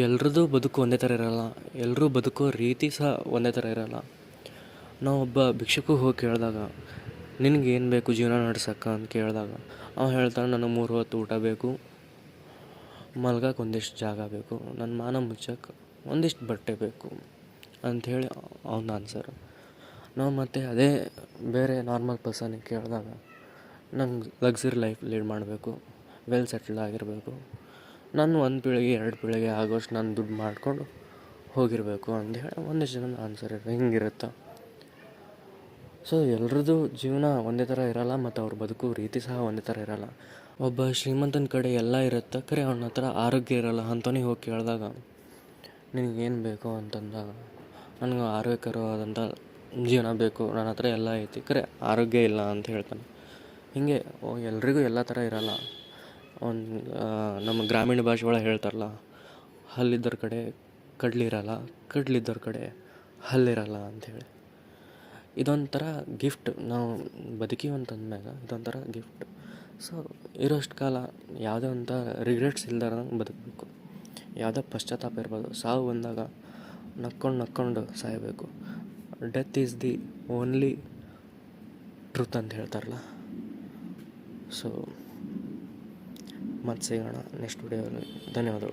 ಎಲ್ರದ್ದು ಬದುಕು ಒಂದೇ ಥರ ಇರೋಲ್ಲ. ಎಲ್ಲರೂ ಬದುಕೋ ರೀತಿ ಸಹ ಒಂದೇ ಥರ ಇರೋಲ್ಲ. ನಾವೊಬ್ಬ ಭಿಕ್ಷುಕ ಹೋಗಿ ಕೇಳಿದಾಗ ನಿನಗೇನು ಬೇಕು ಜೀವನ ನಡ್ಸಕ್ಕೆ ಅಂತ ಕೇಳಿದಾಗ ಅವ ಹೇಳ್ತಾನೆ, ನನಗೆ 3 ಹೊತ್ತು ಊಟ ಬೇಕು, ಮಲ್ಗಕ್ಕೆ ಒಂದಿಷ್ಟು ಜಾಗ ಬೇಕು, ನನ್ನ ಮಾನ ಮುಚ್ಚಕ್ಕೆ ಒಂದಿಷ್ಟು ಬಟ್ಟೆ ಬೇಕು ಅಂಥೇಳಿ ಅವನ ಆನ್ಸರ್. ನಾವು ಮತ್ತು ಅದೇ ಬೇರೆ ನಾರ್ಮಲ್ ಪರ್ಸನಿಗೆ ಕೇಳಿದಾಗ ನಂಗೆ ಲಕ್ಸುರಿ ಲೈಫ್ ಲೀಡ್ ಮಾಡಬೇಕು, ವೆಲ್ ಸೆಟಲ್ಡ್ ಆಗಿರಬೇಕು, ನಾನು 1 ಪೀಳಿಗೆ 2 ಪೀಳಿಗೆ ಆಗೋಷ್ಟು ನಾನು ದುಡ್ಡು ಮಾಡಿಕೊಂಡು ಹೋಗಿರಬೇಕು ಅಂಥೇಳಿ ಒಂದಿಷ್ಟು ಜನದ ಆನ್ಸರ್ ಹಿಂಗಿರುತ್ತೆ. ಸೊ ಎಲ್ರದ್ದು ಜೀವನ ಒಂದೇ ಥರ ಇರೋಲ್ಲ ಮತ್ತು ಅವ್ರು ಬದುಕೋ ರೀತಿ ಸಹ ಒಂದೇ ಥರ ಇರೋಲ್ಲ. ಒಬ್ಬ ಶ್ರೀಮಂತನ ಕಡೆ ಎಲ್ಲ ಇರುತ್ತೆ, ಖರೆ ಅವನ ಹತ್ರ ಆರೋಗ್ಯ ಇರೋಲ್ಲ. ಅಂಥವನಿಗೆ ಹೋಗಿ ಕೇಳಿದಾಗ ನಿನಗೇನು ಬೇಕು ಅಂತಂದಾಗ ನನಗೆ ಆರೋಗ್ಯಕರವಾದಂಥ ಜೀವನ ಬೇಕು, ನನ್ನ ಹತ್ರ ಎಲ್ಲ ಐತಿ, ಖರೆ ಆರೋಗ್ಯ ಇಲ್ಲ ಅಂತ ಹೇಳ್ತಾನೆ. ಹೀಗೆ ಎಲ್ರಿಗೂ ಎಲ್ಲ ಥರ ಇರೋಲ್ಲ. ಒಂದು ನಮ್ಮ ಗ್ರಾಮೀಣ ಭಾಷೆ ಒಳಗೆ ಹೇಳ್ತಾರಲ್ಲ, ಹಲ್ಲಿದ್ದರ ಕಡೆ ಕಡ್ಲಿರಲ್ಲ, ಕಡ್ಲಿದ್ದರ ಕಡೆ ಹಲ್ಲಿರಲ್ಲ ಅಂಥೇಳಿ. ಇದೊಂಥರ ಗಿಫ್ಟ್. ನಾವು ಬದುಕೀವಿ ಅಂತಂದ್ಮ್ಯಾಗ ಇದೊಂಥರ ಗಿಫ್ಟ್. ಸೊ ಇರೋಷ್ಟು ಕಾಲ ಯಾವುದೇ ಒಂಥ ರಿಗ್ರೆಟ್ಸ್ ಇಲ್ದಾರಂಗೆ ಬದುಕಬೇಕು, ಯಾವುದೇ ಪಶ್ಚಾತ್ತಾಪ ಇರ್ಬೋದು. ಸಾವು ಬಂದಾಗ ನಕ್ಕೊಂಡು ಸಾಯಬೇಕು. Death is the only truth ಅಂತ ಹೇಳ್ತಾರಲ್ಲ. ಸೊ ಮತ್ತೆ ಸಿಗೋಣ ನೆಕ್ಸ್ಟ್ ವಿಡಿಯೋದಲ್ಲಿ. ಧನ್ಯವಾದಗಳು.